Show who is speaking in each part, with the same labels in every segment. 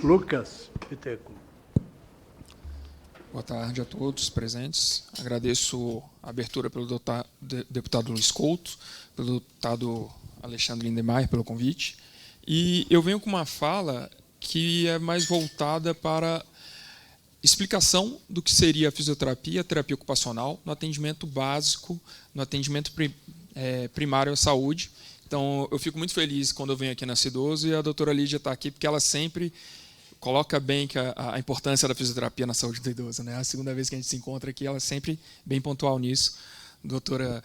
Speaker 1: Lucas Piteco.
Speaker 2: Boa tarde a todos presentes. Agradeço a abertura pelo deputado Luiz Couto, pelo deputado Alexandre Lindemeyer pelo convite. E eu venho com uma fala que é mais voltada para explicação do que seria a fisioterapia, a terapia ocupacional, no atendimento básico, no atendimento primário à saúde. Então, eu fico muito feliz quando eu venho aqui na C12 e a doutora Lídia está aqui, porque ela sempre coloca bem que a importância da fisioterapia na saúde do idoso. Né? A segunda vez que a gente se encontra aqui, ela é sempre bem pontual nisso. Doutora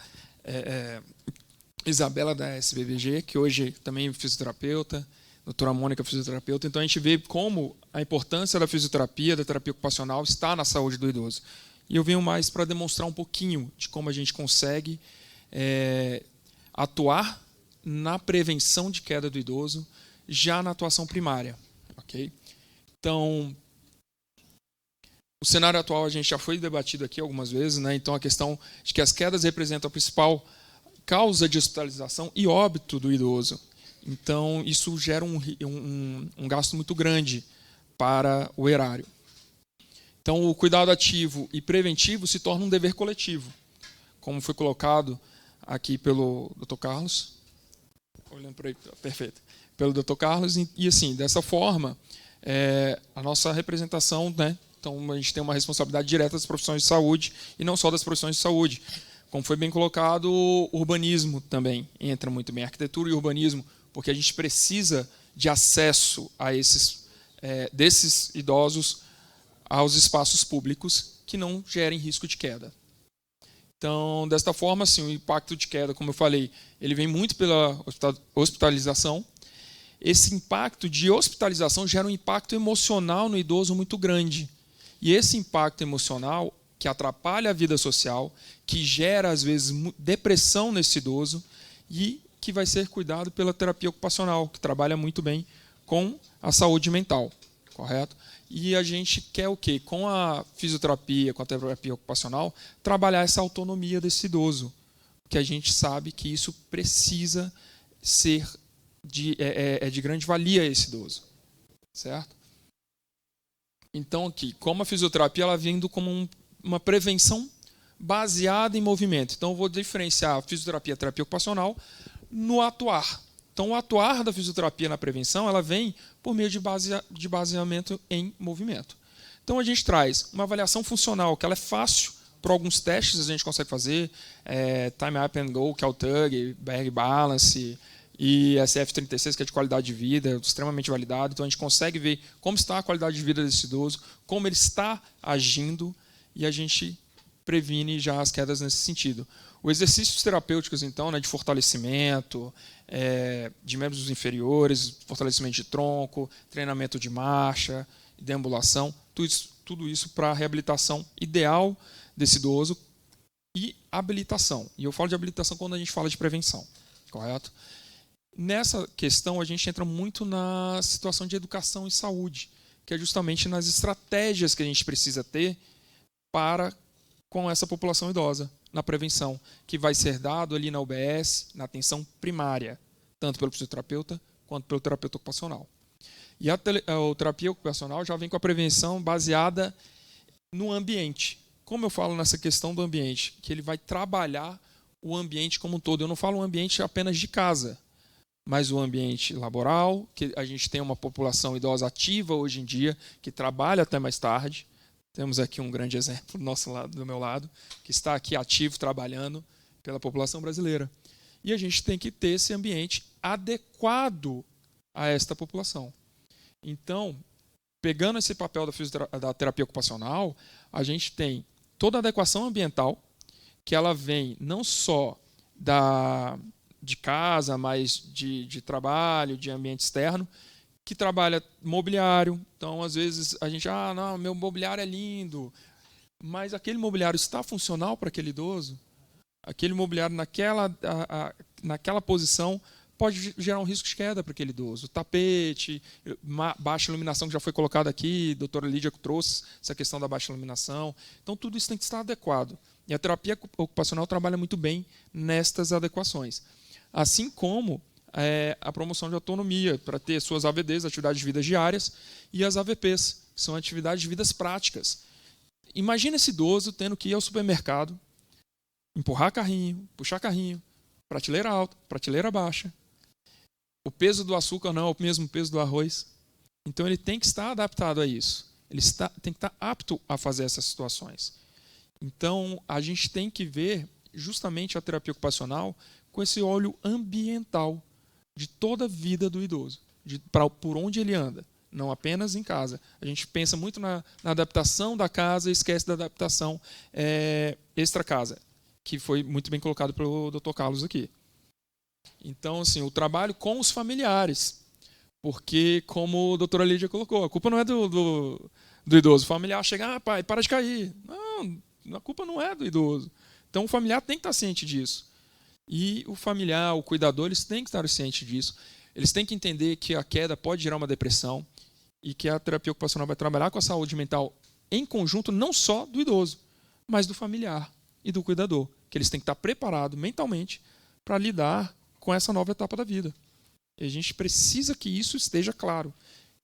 Speaker 2: Isabela, da SBVG, que hoje também é fisioterapeuta, doutora Mônica, fisioterapeuta. Então, a gente vê como a importância da fisioterapia, da terapia ocupacional, está na saúde do idoso. E eu venho mais para demonstrar um pouquinho de como a gente consegue atuar na prevenção de queda do idoso, já na atuação primária. Okay? Então, o cenário atual a gente já foi debatido aqui algumas vezes, né? Então, a questão de que as quedas representam a principal causa de hospitalização e óbito do idoso. Então, isso gera um gasto muito grande para o erário. Então, o cuidado ativo e preventivo se torna um dever coletivo, como foi colocado aqui pelo Dr. Carlos. Olhando para aí, perfeito. Pelo Dr. Carlos. E assim, dessa forma, a nossa representação, né? Então, a gente tem uma responsabilidade direta das profissões de saúde e não só das profissões de saúde. Como foi bem colocado, o urbanismo também entra muito bem, arquitetura e urbanismo, porque a gente precisa de acesso a desses idosos aos espaços públicos que não gerem risco de queda. Então, desta forma, assim, o impacto de queda, como eu falei, ele vem muito pela hospitalização. Esse impacto de hospitalização gera um impacto emocional no idoso muito grande. E esse impacto emocional, que atrapalha a vida social, que gera, às vezes, depressão nesse idoso e que vai ser cuidado pela terapia ocupacional, que trabalha muito bem com a saúde mental, correto? E a gente quer o quê? Com a fisioterapia, com a terapia ocupacional, trabalhar essa autonomia desse idoso, porque a gente sabe que isso precisa ser de grande valia a esse idoso, certo? Então, aqui, como a fisioterapia ela vindo como uma prevenção baseada em movimento. Então, eu vou diferenciar a fisioterapia e a terapia ocupacional no atuar. Então, o atuar da fisioterapia na prevenção ela vem por meio de baseamento em movimento. Então, a gente traz uma avaliação funcional, que ela é fácil, por alguns testes a gente consegue fazer, Time Up and Go, que é o TUG, BR Balance, e SF36, que é de qualidade de vida, extremamente validado. Então, a gente consegue ver como está a qualidade de vida desse idoso, como ele está agindo, e a gente previne já as quedas nesse sentido. Os exercícios terapêuticos, então, né, de fortalecimento, de membros inferiores, fortalecimento de tronco, treinamento de marcha, deambulação, tudo isso para a reabilitação ideal desse idoso e habilitação. E eu falo de habilitação quando a gente fala de prevenção, correto? Nessa questão, a gente entra muito na situação de educação e saúde, que é justamente nas estratégias que a gente precisa ter com essa população idosa, na prevenção, que vai ser dado ali na UBS, na atenção primária, tanto pelo fisioterapeuta quanto pelo terapeuta ocupacional. E a terapia ocupacional já vem com a prevenção baseada no ambiente. Como eu falo nessa questão do ambiente? Que ele vai trabalhar o ambiente como um todo. Eu não falo um ambiente apenas de casa, mas o ambiente laboral, que a gente tem uma população idosa ativa hoje em dia, que trabalha até mais tarde. Temos aqui um grande exemplo do meu lado, que está aqui ativo, trabalhando pela população brasileira. E a gente tem que ter esse ambiente adequado a esta população. Então, pegando esse papel da terapia ocupacional, a gente tem toda a adequação ambiental, que ela vem não só de casa, mas de trabalho, de ambiente externo, que trabalha mobiliário. Então, às vezes, a gente, não, meu mobiliário é lindo, mas aquele mobiliário está funcional para aquele idoso? Aquele mobiliário naquela posição pode gerar um risco de queda para aquele idoso. Tapete, baixa iluminação, que já foi colocado aqui, a doutora Lídia trouxe essa questão da baixa iluminação. Então, tudo isso tem que estar adequado. E a terapia ocupacional trabalha muito bem nestas adequações. Assim como a promoção de autonomia, para ter suas AVDs, atividades de vida diárias, e as AVPs, que são atividades de vidas práticas. Imagina esse idoso tendo que ir ao supermercado, empurrar carrinho, puxar carrinho, prateleira alta, prateleira baixa. O peso do açúcar não é o mesmo peso do arroz. Então ele tem que estar adaptado a isso. Ele tem que estar apto a fazer essas situações. Então a gente tem que ver justamente a terapia ocupacional com esse olho ambiental de toda a vida do idoso, por onde ele anda, não apenas em casa. A gente pensa muito na adaptação da casa e esquece da adaptação extra-casa, que foi muito bem colocado pelo Dr. Carlos aqui. Então, assim, o trabalho com os familiares, porque, como a doutora Lídia colocou, a culpa não é do idoso. O familiar chega, pai, para de cair. Não, a culpa não é do idoso. Então, o familiar tem que estar ciente disso. E o familiar, o cuidador, eles têm que estar cientes disso. Eles têm que entender que a queda pode gerar uma depressão e que a terapia ocupacional vai trabalhar com a saúde mental em conjunto, não só do idoso, mas do familiar e do cuidador, que eles têm que estar preparados mentalmente para lidar com essa nova etapa da vida. E a gente precisa que isso esteja claro,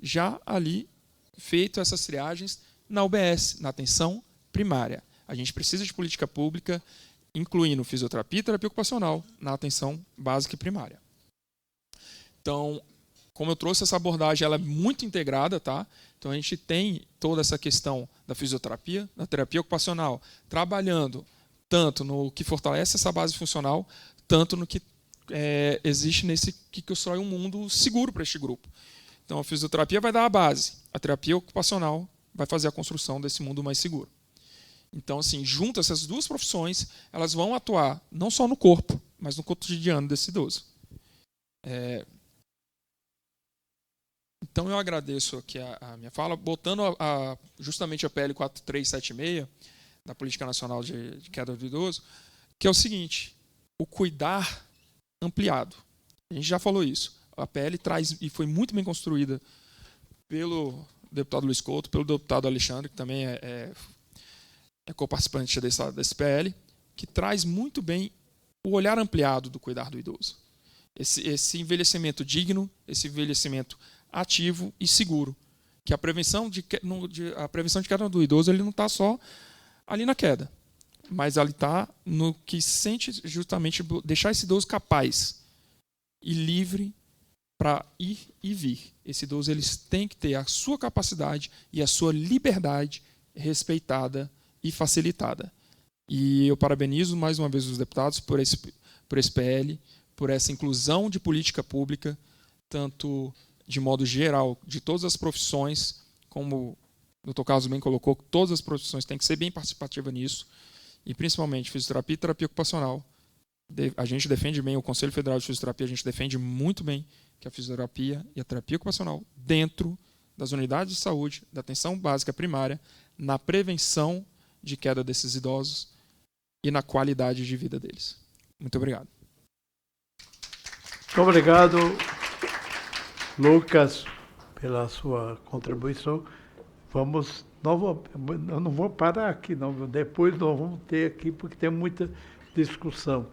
Speaker 2: já ali feito essas triagens na UBS, na atenção primária. A gente precisa de política pública, incluindo fisioterapia e terapia ocupacional na atenção básica e primária. Então, como eu trouxe essa abordagem, ela é muito integrada, tá? Então a gente tem toda essa questão da fisioterapia, da terapia ocupacional, trabalhando tanto no que fortalece essa base funcional, tanto no que existe nesse que constrói um mundo seguro para este grupo. Então a fisioterapia vai dar a base, a terapia ocupacional vai fazer a construção desse mundo mais seguro. Então, assim, junto essas duas profissões, elas vão atuar não só no corpo, mas no cotidiano desse idoso. Então eu agradeço aqui a minha fala, botando justamente a PL 4376 da Política Nacional de Queda do Idoso, que é o seguinte: o cuidar ampliado. A gente já falou isso. A PL traz, e foi muito bem construída pelo deputado Luiz Couto, pelo deputado Alexandre, que também é co-participante desse PL, que traz muito bem o olhar ampliado do cuidar do idoso. Esse envelhecimento digno, esse envelhecimento ativo e seguro. Que a prevenção de queda do idoso ele não está só ali na queda, mas ele está no que sente justamente deixar esse idoso capaz e livre para ir e vir. Esse idoso eles têm que ter a sua capacidade e a sua liberdade respeitada e facilitada. E eu parabenizo mais uma vez os deputados por esse PL, por essa inclusão de política pública, tanto de modo geral, de todas as profissões, como o Dr. Carlos bem colocou, todas as profissões têm que ser bem participativas nisso, e principalmente fisioterapia e terapia ocupacional. A gente defende bem, o Conselho Federal de Fisioterapia, a gente defende muito bem que a fisioterapia e a terapia ocupacional, dentro das unidades de saúde, da atenção básica primária, na prevenção de queda desses idosos e na qualidade de vida deles. Muito obrigado.
Speaker 1: Muito obrigado, Lucas, pela sua contribuição. Eu não vou parar aqui, não. Depois nós vamos ter aqui, porque tem muita discussão.